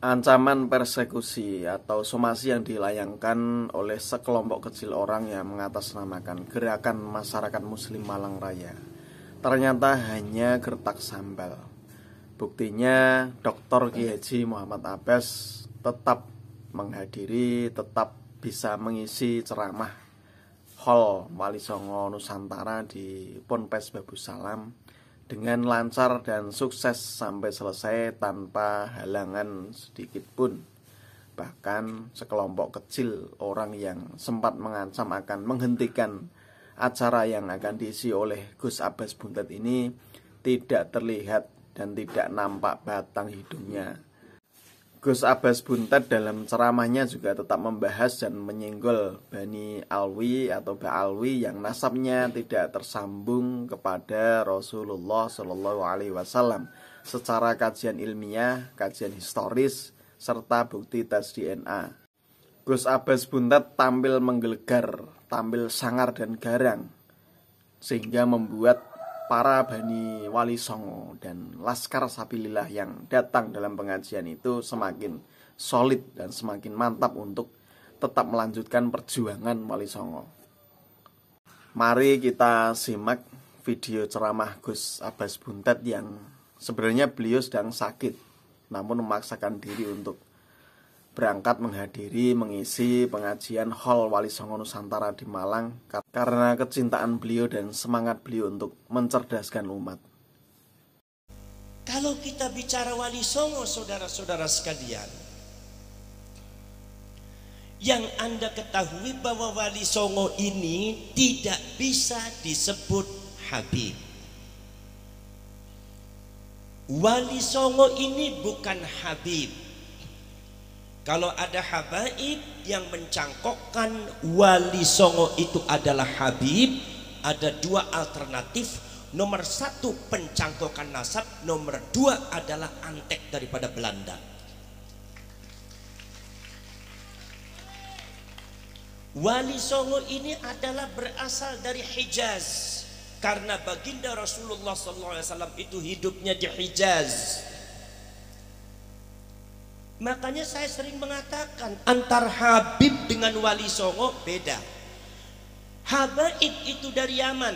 Ancaman persekusi atau somasi yang dilayangkan oleh sekelompok kecil orang yang mengatasnamakan Gerakan Masyarakat Muslim Malang Raya ternyata hanya gertak sambal. Buktinya Dr. Kiai Haji Muhammad Abbas tetap menghadiri, tetap bisa mengisi ceramah Hall Wali Songo Nusantara di Ponpes Babussalam dengan lancar dan sukses sampai selesai tanpa halangan sedikit pun. Bahkan sekelompok kecil orang yang sempat mengancam akan menghentikan acara yang akan diisi oleh Gus Abbas Buntet ini tidak terlihat dan tidak nampak batang hidungnya. Gus Abbas Buntet dalam ceramahnya juga tetap membahas dan menyenggol Bani Alwi atau Ba'alwi yang nasabnya tidak tersambung kepada Rasulullah Shallallahu Alaihi Wasallam secara kajian ilmiah, kajian historis, serta bukti tes DNA. Gus Abbas Buntet tampil menggelegar, tampil sangar dan garang, sehingga membuat para Bani Wali Songo dan Laskar Sabilillah yang datang dalam pengajian itu semakin solid dan semakin mantap untuk tetap melanjutkan perjuangan Wali Songo. Mari kita simak video ceramah Gus Abbas Buntet yang sebenarnya beliau sedang sakit, namun memaksakan diri untuk berangkat menghadiri, mengisi pengajian Hall Wali Songo Nusantara di Malang karena kecintaan beliau dan semangat beliau untuk mencerdaskan umat. Kalau kita bicara Wali Songo, saudara-saudara sekalian, yang Anda ketahui bahwa Wali Songo ini tidak bisa disebut Habib. Wali Songo ini bukan Habib. Kalau ada habaib yang mencangkokkan Wali Songo itu adalah Habib, ada dua alternatif. Nomor satu pencangkokan nasab, nomor dua adalah antek daripada Belanda. Wali Songo ini adalah berasal dari Hijaz, karena baginda Rasulullah SAW itu hidupnya di Hijaz. Makanya saya sering mengatakan antar Habib dengan Wali Songo beda. Habaib itu dari Yaman.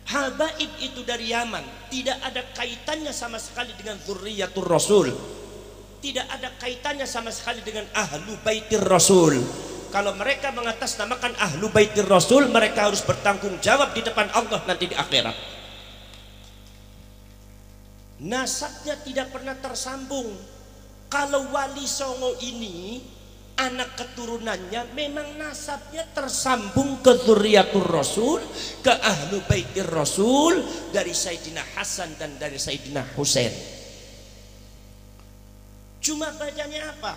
Habaib itu dari Yaman. Tidak ada kaitannya sama sekali dengan Dzurriyyatur Rasul. Tidak ada kaitannya sama sekali dengan Ahlu Baitir Rasul. Kalau mereka mengatasnamakan Ahlu Baitir Rasul, mereka harus bertanggung jawab di depan Allah nanti di akhirat. Nasabnya tidak pernah tersambung. Kalau Wali Songo ini anak keturunannya memang nasabnya tersambung ke Dzurriyyatur Rasul, ke Ahlu Baitir Rasul, dari Sayyidina Hasan dan dari Sayyidina Husain. Cuma bedanya apa?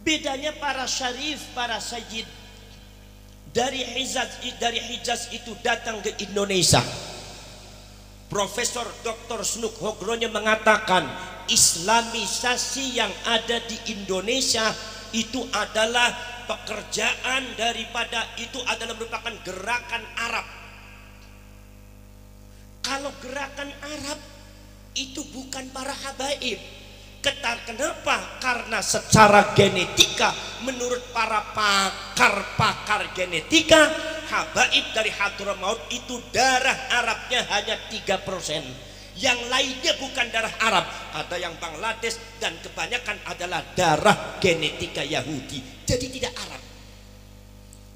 Bedanya para syarif, para sayyid dari Hijaz itu datang ke Indonesia. Profesor Dr. Snuk Hogronya mengatakan Islamisasi yang ada di Indonesia itu adalah pekerjaan daripada, itu adalah merupakan gerakan Arab. Kalau gerakan Arab itu bukan para habaib. Kenapa? Karena secara genetika, menurut para pakar genetika, habaib dari Hadramaut itu darah Arabnya hanya 3%. Yang lainnya bukan darah Arab, ada yang Bangladesh, dan kebanyakan adalah darah genetika Yahudi. Jadi tidak Arab.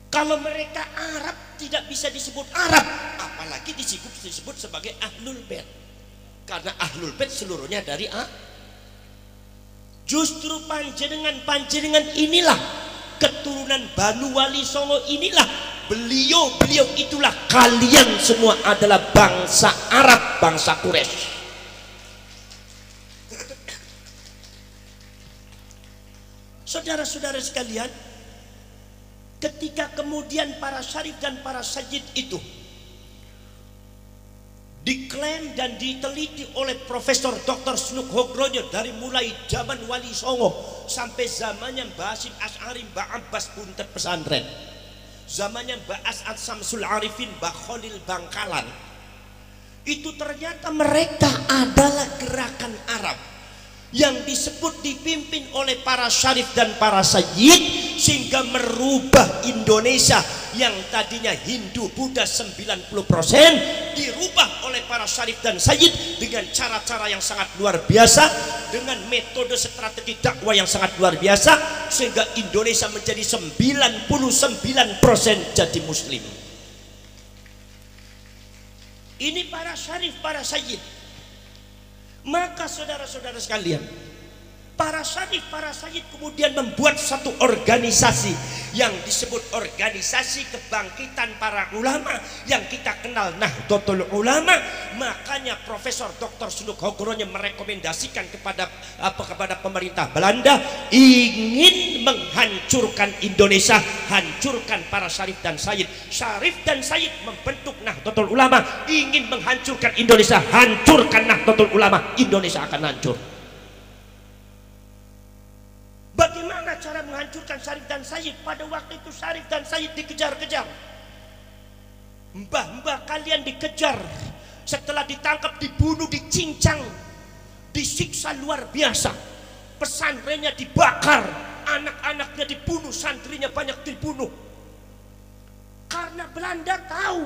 Kalau mereka Arab tidak bisa disebut Arab, apalagi disebut sebagai Ahlul Bait. Karena Ahlul Bait seluruhnya dari Justru panjenengan inilah keturunan Banu Wali Songo, inilah beliau itulah, kalian semua adalah bangsa Arab, bangsa Quraisy. Saudara-saudara sekalian, ketika kemudian para syarif dan para sajid itu diklaim dan diteliti oleh Profesor Dr. Snuk Hogronya dari mulai zaman Wali Songo sampai zamannya Mbah Hasyim Asy'ari, Mbah Abbas Buntet pesantren, zamannya Mbah As'ad Samsul Arifin, Mbah Khalil Bangkalan, itu ternyata mereka adalah gerakan Arab. yang disebut dipimpin oleh para syarif dan para sayyid, sehingga merubah Indonesia yang tadinya Hindu Buddha 90% dirubah oleh para syarif dan sayyid dengan cara-cara yang sangat luar biasa, dengan metode strategi dakwah yang sangat luar biasa, sehingga Indonesia menjadi 99% jadi muslim. Ini para syarif, para sayyid. Maka saudara-saudara sekalian, para syarif, para sayyid kemudian membuat satu organisasi yang disebut organisasi kebangkitan para ulama yang kita kenal Nahdlatul Ulama. Makanya Profesor Dr. Suluk Hogronya merekomendasikan kepada pemerintah Belanda ingin menghancurkan Indonesia, hancurkan para syarif dan sayyid. Syarif dan sayyid membentuk Nahdlatul Ulama, ingin menghancurkan Indonesia, hancurkan Nahdlatul Ulama, Indonesia akan hancur. Bagaimana cara menghancurkan syarif dan sayyid? Pada waktu itu syarif dan sayyid dikejar-kejar. Mbah-mbah kalian dikejar, setelah ditangkap dibunuh, dicincang, disiksa luar biasa. Pesantrennya dibakar, anak-anaknya dibunuh, santrinya banyak dibunuh. Karena Belanda tahu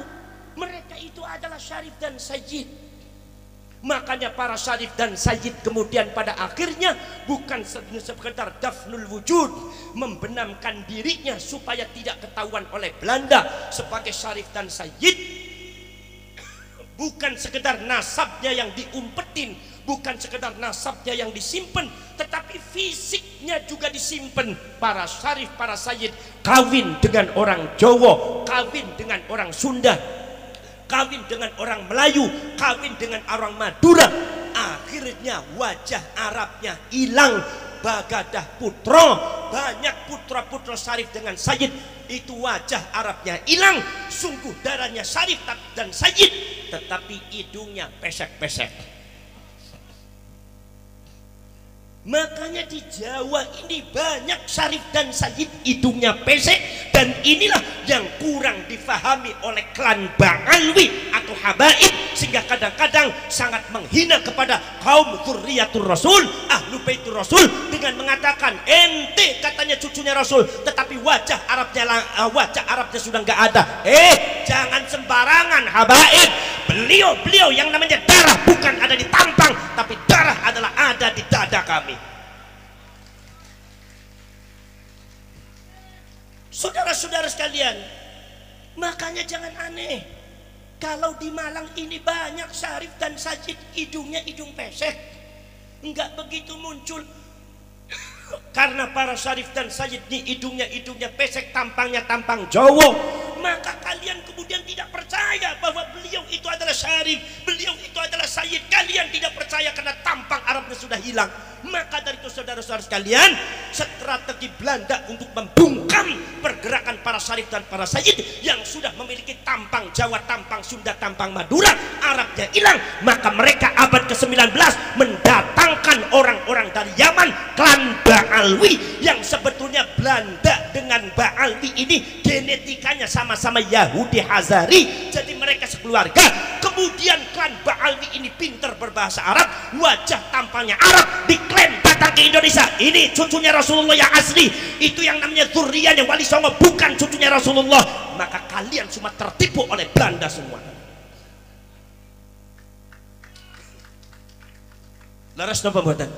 mereka itu adalah syarif dan sayyid. Makanya para syarif dan sayyid kemudian pada akhirnya bukan sekedar dafnul wujud, membenamkan dirinya supaya tidak ketahuan oleh Belanda sebagai syarif dan sayyid, bukan sekedar nasabnya yang diumpetin, bukan sekedar nasabnya yang disimpan, tetapi fisiknya juga disimpan. Para syarif, para sayyid kawin dengan orang Jawa, kawin dengan orang Sunda, kawin dengan orang Melayu, kawin dengan orang Madura. Akhirnya wajah Arabnya hilang. Bagadah putra, banyak putra-putra syarif dengan sayyid, itu wajah Arabnya hilang. Sungguh darahnya syarif dan sayyid, tetapi hidungnya pesek-pesek. Makanya di Jawa ini banyak syarif dan sayyid hidungnya pesek, dan inilah yang kurang difahami oleh klan Ba'alwi atau habaib, sehingga kadang-kadang sangat menghina kepada kaum dzurriyyatur Rasul, ahlu baitur Rasul, dengan mengatakan ente katanya cucunya Rasul, tetapi wajah Arabnya sudah nggak ada. Jangan sembarangan habaib. Beliau yang namanya darah bukan ada di tampang, tapi darah adalah ada di dada kami. Saudara-saudara sekalian, makanya jangan aneh kalau di Malang ini banyak syarif dan sayyid hidungnya hidung pesek. Enggak begitu muncul karena para syarif dan sayyid ini hidungnya pesek, tampangnya tampang Jawa. Maka kalian kemudian tidak percaya bahwa beliau itu adalah syarif, beliau itu adalah sayyid. Kalian tidak percaya karena tampang Arabnya sudah hilang. Maka dari itu saudara-saudara sekalian, strategi Belanda untuk membungkam pergerakan para syarif dan para sayyid yang sudah memiliki tampang Jawa, tampang Sunda, tampang Madura, Arabnya hilang. Maka mereka abad ke-19 mendatangkan orang-orang dari Yaman, klan Ba'alwi, yang sebetulnya Belanda dengan Ba'alwi ini genetikanya sama-sama Yahudi Hazari, jadi mereka sekeluarga. Kemudian klan Ba'alwi ini pintar berbahasa Arab, wajah tampangnya Arab, diklaim datang ke Indonesia. Ini cucunya Rasulullah yang asli, itu yang namanya dzurriyahnya Wali Songo, bukan cucunya Rasulullah. Maka kalian cuma tertipu oleh Belanda semua. Laras napa mboten?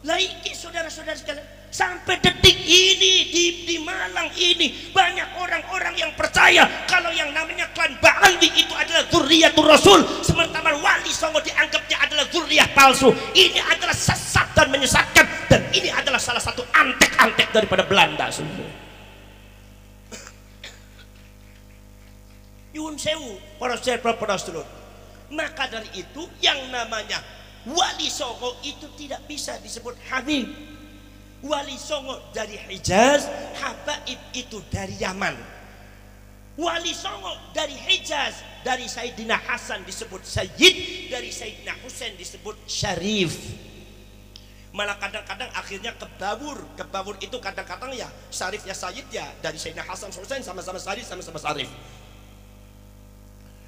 Lah iki saudara-saudara sekalian, sampai detik ini di Malang ini banyak orang-orang yang percaya kalau yang namanya klan Ba'alwi itu adalah dzurriyyatur Rasul, sementara Wali Songo dianggapnya adalah dzurriyyah palsu. Ini adalah sesat dan menyesatkan, dan ini adalah salah satu antek-antek daripada Belanda semua. Nyuwun sewu para sedherek. Maka dari itu yang namanya Wali Songo itu tidak bisa disebut Habib. Wali Songo dari Hijaz, Habaib itu dari Yaman. Wali Songo dari Hijaz, dari Sayyidina Hasan disebut Sayyid, dari Sayyidina Husain disebut Syarif. Malah kadang-kadang akhirnya kebabur itu kadang-kadang ya Syarif ya Sayyid ya, dari Sayyidina Hasan Husain sama-sama Syarif, sama-sama Syarif.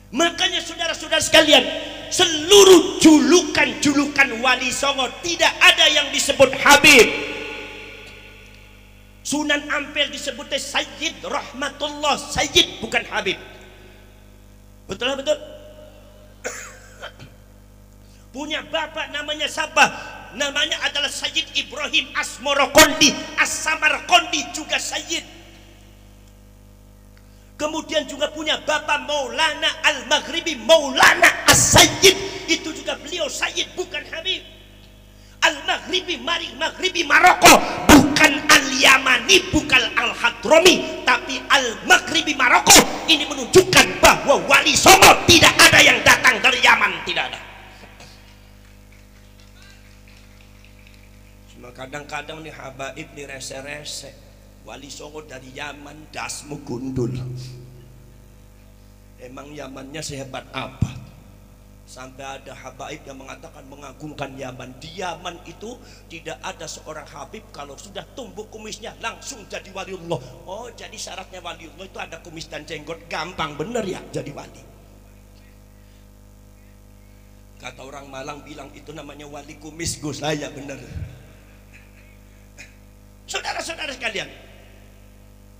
Makanya saudara-saudara sekalian, seluruh julukan-julukan Wali Songo tidak ada yang disebut Habib. Sunan Ampel disebutnya Sayyid Rahmatullah, Sayyid bukan Habib. Betul betul. Punya bapak namanya Sabah, namanya adalah Sayyid Ibrahim Asmorokondi, As-Samarkondi juga Sayyid. Kemudian juga punya bapak Maulana Al-Maghribi, Maulana As-Sayyid, itu juga beliau Sayyid bukan Habib. Al-Maghribi, Maghribi Maroko, bukan Al-Yamani, bukan Al-Hadrami, tapi Al-Maghribi Maroko. Ini menunjukkan bahwa Wali Songo tidak ada yang datang dari Yaman, tidak ada. Kadang-kadang nih habaib nih rese-rese, Wali Songo dari Yaman, dasmu gundul. Emang Yamannya sehebat apa? Sampai ada habaib yang mengatakan mengagungkan Yaman. Di Yaman itu tidak ada seorang habib kalau sudah tumbuh kumisnya langsung jadi waliullah. Oh, jadi syaratnya waliullah itu ada kumis dan jenggot. Gampang bener ya jadi wali. Kata orang Malang bilang itu namanya wali kumis, Gus. Saya bener. Saudara-saudara sekalian,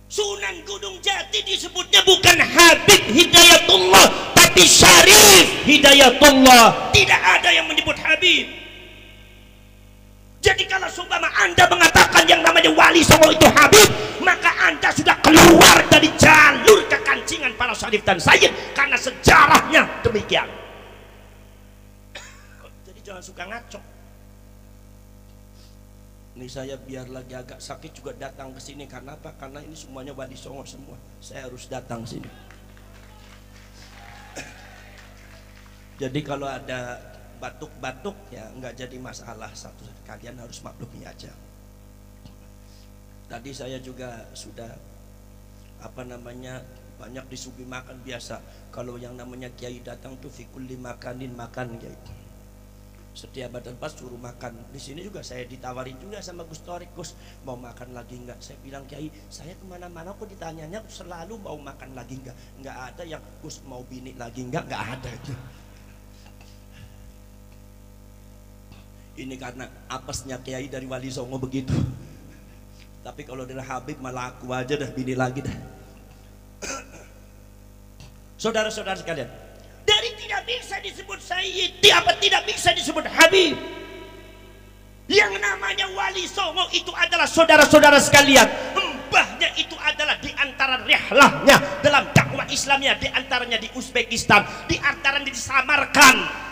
Sunan Gunung Jati disebutnya bukan Habib Hidayatullah, tapi Syarif Hidayatullah. Tidak ada yang menyebut Habib. Jadi kalau seumpama Anda mengatakan yang namanya Wali Songo itu Habib, maka Anda sudah keluar dari jalur kekancingan para Syarif dan Sayyid, karena sejarahnya demikian. Jadi jangan suka ngaco. Ini saya biar lagi agak sakit juga datang ke sini. Karena apa? Karena ini semuanya Wali Songo semua. Saya harus datang sini. Jadi kalau ada batuk-batuk ya nggak jadi masalah. Satu kalian harus maklumi aja. Tadi saya juga sudah banyak disuguhi makan biasa. Kalau yang namanya kiai datang tuh fikul makanin makan kiai. Setiap badan pas suruh makan. Di sini juga saya ditawarin juga sama Gus Torik, Gus mau makan lagi enggak? Saya bilang Kiai, saya kemana-mana kok ditanyanya selalu mau makan lagi enggak? Enggak ada yang Gus mau bini lagi enggak ada itu. Ini karena apesnya Kiai dari Wali Songo begitu. Tapi kalau dari Habib malah aku aja dah bini lagi dah. Saudara-saudara sekalian, dari tidak bisa disebut Sayyid, tidak bisa disebut Habib. Yang namanya Wali Songo itu adalah saudara-saudara sekalian, mbahnya itu adalah di antara rihlahnya dalam dakwah Islamnya, di antaranya di Uzbekistan, di antaranya di Samarkand.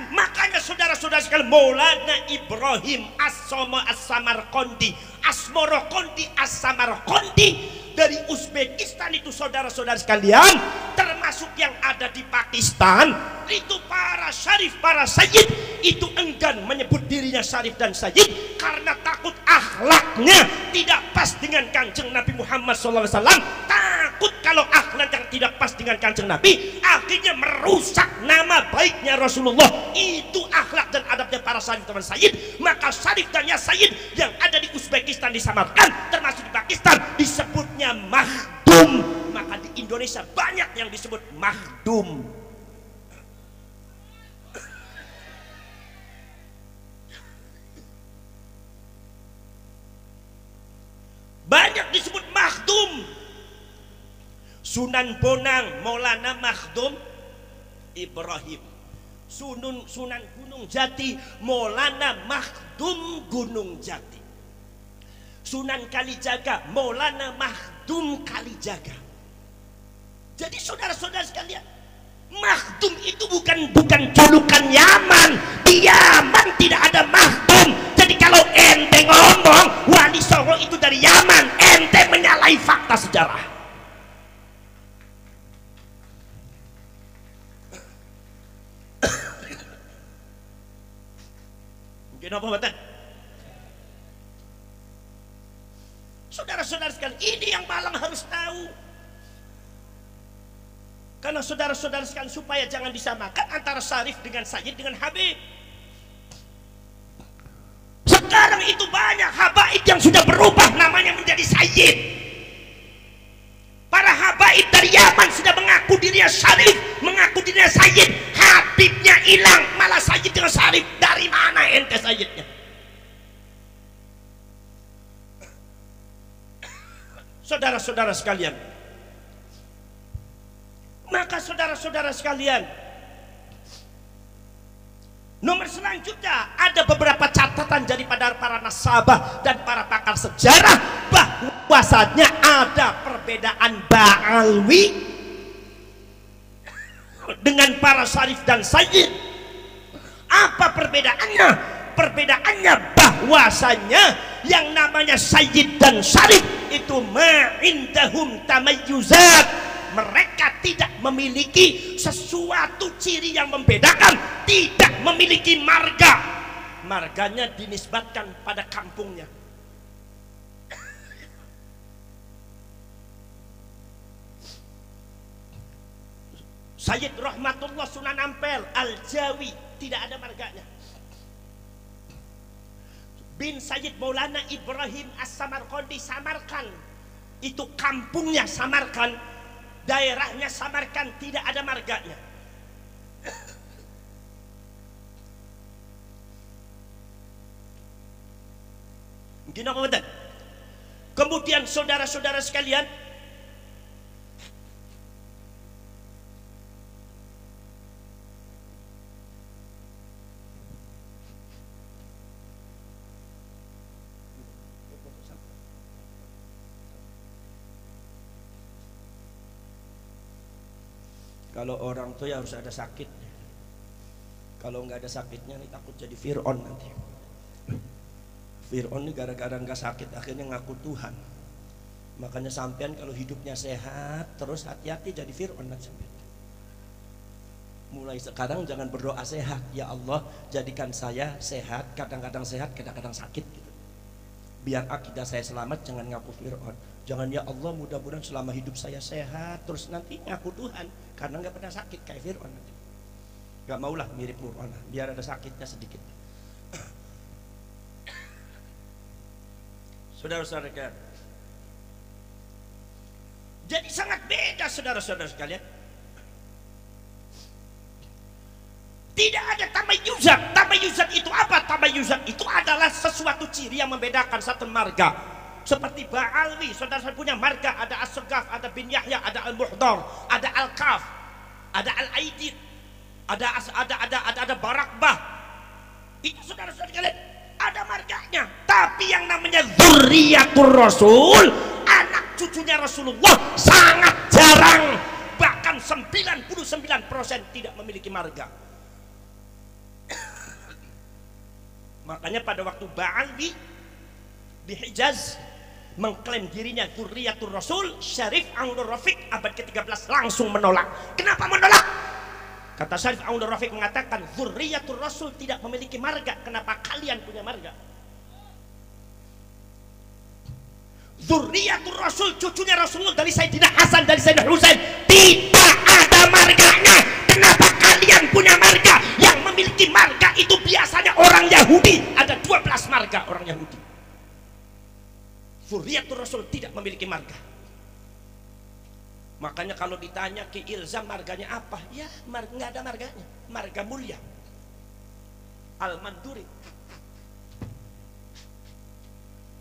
Makanya saudara-saudara sekalian, Maulana Ibrahim As-Samarkondi, Asmorokondi, As-Samarkondi dari Uzbekistan itu saudara-saudara sekalian, termasuk yang ada di Pakistan itu para syarif, para sayyid itu enggan menyebut dirinya syarif dan sayyid karena takut akhlaknya tidak pas dengan kanjeng Nabi Muhammad SAW. Takut kalau akhlak yang tidak pas dengan kanjeng Nabi akhirnya merusak nama baiknya Rasulullah. Itu akhlak dan adabnya para syarif dan sayyid. Maka syarif dan ya sayyid yang ada di Uzbekistan, di Samarkand, termasuk di Pakistan disebutnya makhdum. Maka di Indonesia banyak yang disebut makhdum. Banyak disebut makhdum. Sunan Bonang Maulana Makhdum Ibrahim. Sunan Gunung Jati Maulana Makhdum Gunung Jati. Sunan Kalijaga Maulana Makhdum Kalijaga. Jadi saudara-saudara sekalian, makhdum itu bukan julukan Yaman. Di Yaman tidak ada makhdum. Jadi kalau ente ngomong Wali Songo itu dari Yaman, ente menyalahi fakta sejarah. Mungkin apa betul? Saudara-saudara sekalian, ini yang Malang harus tahu. Karena saudara-saudara sekalian, supaya jangan disamakan antara syarif dengan sayyid dengan habib. Sekarang itu banyak habaib yang sudah berubah namanya menjadi sayyid. Para habaib dari Yaman sudah mengaku dirinya syarif, mengaku dirinya sayyid. Habibnya hilang, malah sayyid dengan syarif. Dari mana ente sayyidnya? Saudara-saudara sekalian, maka saudara-saudara sekalian, nomor selanjutnya ada beberapa catatan daripada para nasabah dan para pakar sejarah bahwasanya ada perbedaan Ba'alwi dengan para syarif dan sayyid. Apa perbedaannya? Perbedaannya bahwasanya yang namanya sayyid dan syarif itu ma'indahum tamayyuzat, mereka tidak memiliki sesuatu ciri yang membedakan, tidak memiliki marga. Marganya dinisbatkan pada kampungnya. Sayyid Rahmatullah Sunan Ampel Al-Jawi tidak ada marganya. Bin Sayyid Maulana Ibrahim As-Samarqandi Samarkand, itu kampungnya Samarkand, daerahnya Samarkand, tidak ada marganya. Gini apa? Kemudian saudara-saudara sekalian, kalau orang tuh ya harus ada sakit. Kalau nggak ada sakitnya nih takut jadi Fir'aun nanti. Fir'aun ini gara-gara nggak sakit akhirnya ngaku Tuhan. Makanya sampean kalau hidupnya sehat terus hati-hati jadi Fir'aun nanti. Mulai sekarang jangan berdoa sehat, ya Allah jadikan saya sehat, kadang-kadang sehat, kadang-kadang sakit gitu. Biar akidah saya selamat, jangan ngaku Fir'aun. Jangan ya Allah mudah-mudahan selama hidup saya sehat terus nanti ngaku Tuhan karena nggak pernah sakit kayak Fir'aun nanti. Gak maulah mirip Fir'aun, biar ada sakitnya sedikit. Saudara-saudara sekalian, jadi sangat beda saudara-saudara sekalian. Tidak ada tamayyuzat. Tamayyuzat itu apa? Tamayyuzat itu adalah sesuatu ciri yang membedakan satu marga. Seperti Ba'alwi, saudara punya marga, ada As-Segaf, ada Bin Yahya, ada Al-Muhdar, ada Al-Kaf, ada Al-Aidid, ada Barakbah. Itu saudara-saudara sekalian ada marganya. Tapi yang namanya Dzurriyyatur Rasul, anak cucunya Rasulullah, sangat jarang. Bahkan 99% tidak memiliki marga. Makanya pada waktu Ba'alwi di Hijaz mengklaim dirinya Dzurriyyatur Rasul, Syarif Aunur Rafiq abad ke-13 langsung menolak. Kenapa menolak? Kata Syarif Aunur Rafiq mengatakan Dzurriyyatur Rasul tidak memiliki marga. Kenapa kalian punya marga? Dzurriyyatur Rasul, cucunya Rasulullah dari Sayyidina Hasan, dari Sayyidina Husain, tidak ada marganya. Kenapa kalian punya marga? Yang memiliki marga itu biasanya orang Yahudi. Ada 12 marga orang Yahudi. Dzurriyyatur Rasul tidak memiliki marga. Makanya kalau ditanya Ki Ilzam marganya apa? Ya nggak ada marganya. Marga mulia. Al-Manduri,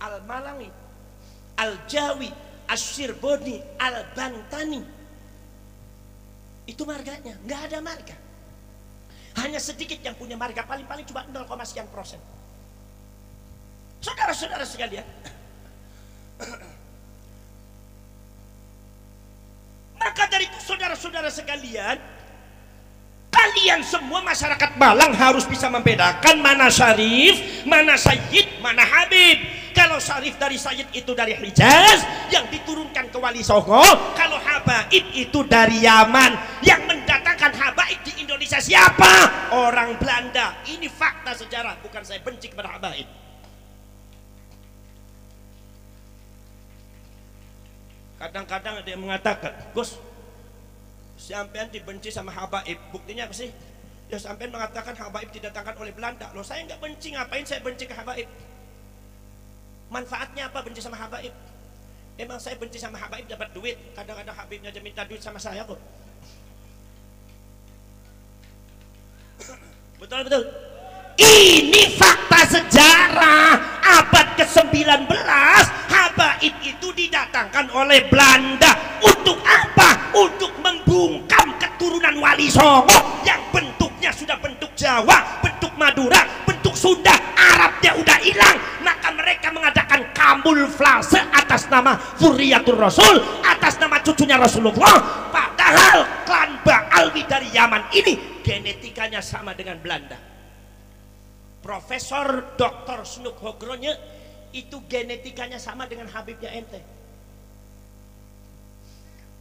Al-Malangi, Al-Jawi, Asy-Syirboni, Al-Bantani. Itu marganya. Nggak ada marga. Hanya sedikit yang punya marga, paling-paling cuma 0,sekian%. Saudara-saudara sekalian, maka dari itu saudara-saudara sekalian, kalian semua masyarakat Malang harus bisa membedakan mana syarif, mana sayyid, mana habib. Kalau syarif dari sayyid itu dari Hijaz yang diturunkan ke Wali Songo, kalau habaib itu dari Yaman. Yang mendatangkan habaib di Indonesia siapa? Orang Belanda. Ini fakta sejarah, bukan saya benci kepada habaib. Kadang-kadang ada yang mengatakan, Gus, sampean dibenci sama habaib, buktinya apa sih? Ya sampean mengatakan habaib didatangkan oleh Belanda. Loh saya nggak benci, ngapain saya benci ke habaib? Manfaatnya apa benci sama habaib? Emang saya benci sama Habaib dapat duit? Kadang-kadang Habibnya aja minta duit sama saya kok. Betul. Ini fakta sejarah. Abad ke-19 Habaib itu didatangkan oleh Belanda. Untuk apa? Untuk membungkam keturunan Wali Songo yang bentuknya sudah bentuk Jawa, bentuk Madura, bentuk Sunda. Arabnya udah hilang, maka mereka mengadakan kamuflase atas nama Zuriyatul Rasul, atas nama cucunya Rasulullah. Padahal klan Ba'alwi dari Yaman ini genetikanya sama dengan Belanda. Profesor Dr. Snoek Hogronya itu genetikanya sama dengan Habibnya ente.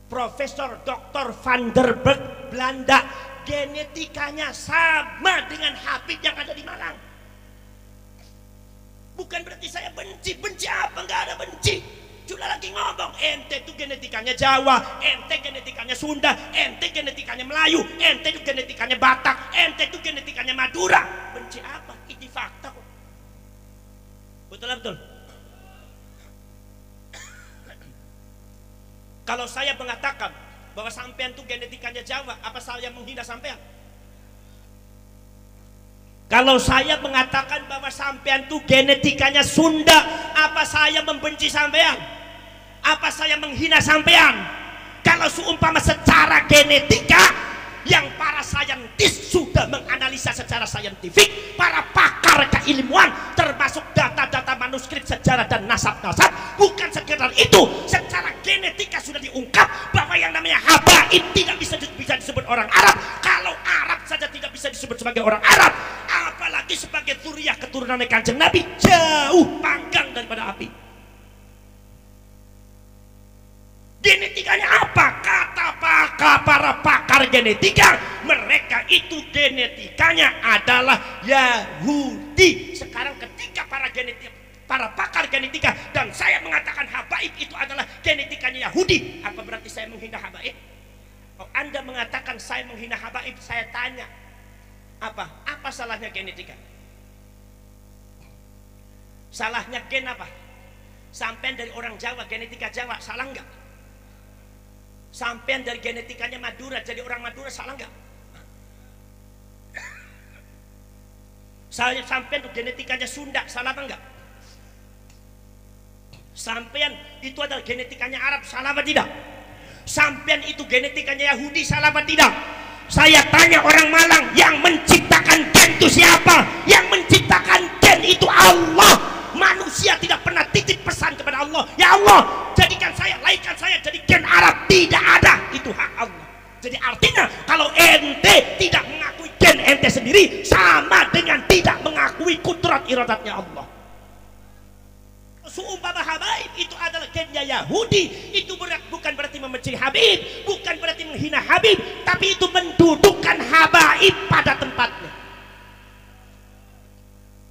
Profesor Dr. Van der Berg Belanda genetikanya sama dengan Habib yang ada di Malang. Bukan berarti saya benci apa, nggak ada benci. Cuma lagi ngomong ente itu genetikanya Jawa, ente genetikanya Sunda, ente genetikanya Melayu, ente itu genetikanya Batak, ente itu genetikanya Madura. Benci apa? Ini fakta kok. Betul. Kalau saya mengatakan bahwa sampean itu genetikanya Jawa, apa saya menghina sampean? Kalau saya mengatakan bahwa sampean itu genetikanya Sunda, apa saya membenci sampean? Apa saya menghina sampean? Kalau seumpama secara genetika yang para saintis sudah menganalisa secara saintifik, para pakar keilmuan termasuk data-data manuskrip sejarah dan nasab-nasab, bukan sekedar itu, secara genetika sudah diungkap bahwa yang namanya Habaib tidak bisa disebut orang Arab. Kalau Arab saja tidak bisa disebut sebagai orang Arab, apalagi sebagai zuriyah keturunan Kanjeng Nabi, jauh panggang daripada api. Genetikanya apa? Kata para pakar genetika, mereka itu genetikanya adalah Yahudi. Sekarang ketika para pakar genetika dan saya mengatakan Habaib itu adalah genetikanya Yahudi, apa berarti saya menghina Habaib? Oh, Anda mengatakan saya menghina Habaib, saya tanya, apa salahnya genetika? Salahnya gen apa? Sampai dari orang Jawa, genetika Jawa, salah enggak? Sampai dari genetikanya Madura, jadi orang Madura, salah enggak? Saya sampai itu genetikanya Sunda, salah apa enggak? Sampean itu adalah genetikanya Arab, salah apa tidak? Sampean itu genetikanya Yahudi, salah apa tidak? Saya tanya orang Malang, yang menciptakan gen itu siapa? Yang menciptakan gen itu Allah. Manusia tidak pernah titip pesan kepada Allah, ya Allah jadikan saya, lahirkan saya jadi gen Arab. Tidak ada, itu hak Allah. Jadi artinya kalau ente tidak mengakui gen ente sendiri, sama dengan tidak mengakui kudrat iradatnya Allah. Seumpama Habaib itu adalah gennya Yahudi, itu bukan berarti membenci Habib, bukan berarti menghina Habib, tapi itu mendudukkan Habaib pada tempatnya.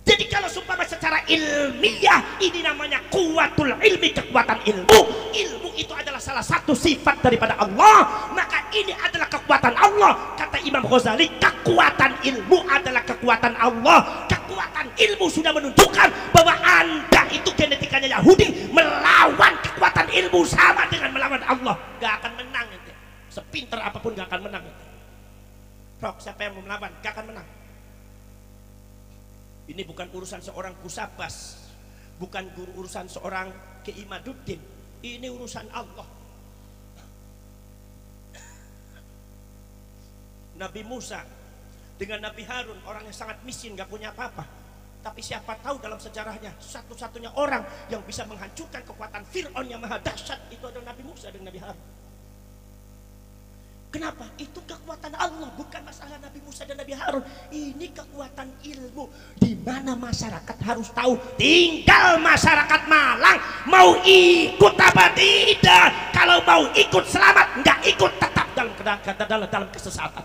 Jadi kalau seumpama secara ilmiah, ini namanya kuwatul ilmi, kekuatan ilmu. Ilmu itu adalah salah satu sifat daripada Allah, maka ini adalah kekuatan Allah. Kata Imam Ghazali, kekuatan ilmu adalah kekuatan Allah. Kekuatan ilmu sudah menunjukkan bahwa Anda itu genetikanya Yahudi, melawan kekuatan ilmu sama dengan melawan Allah. Gak akan menang ente. Sepinter apapun gak akan menang ente. Rok, siapa yang mau melawan? Gak akan menang. Ini bukan urusan seorang kusabas, bukan urusan seorang Kiai Imaduddin. Ini urusan Allah. Nabi Musa dengan Nabi Harun, orang yang sangat miskin, gak punya apa-apa, tapi siapa tahu dalam sejarahnya satu-satunya orang yang bisa menghancurkan kekuatan Fir'aun yang maha dahsyat itu adalah Nabi Musa dan Nabi Harun. Kenapa? Itu kekuatan Allah, bukan masalah Nabi Musa dan Nabi Harun. Ini kekuatan ilmu, di mana masyarakat harus tahu. Tinggal masyarakat Malang mau ikut apa tidak. Kalau mau ikut selamat, nggak ikut tetap dalam kesesatan.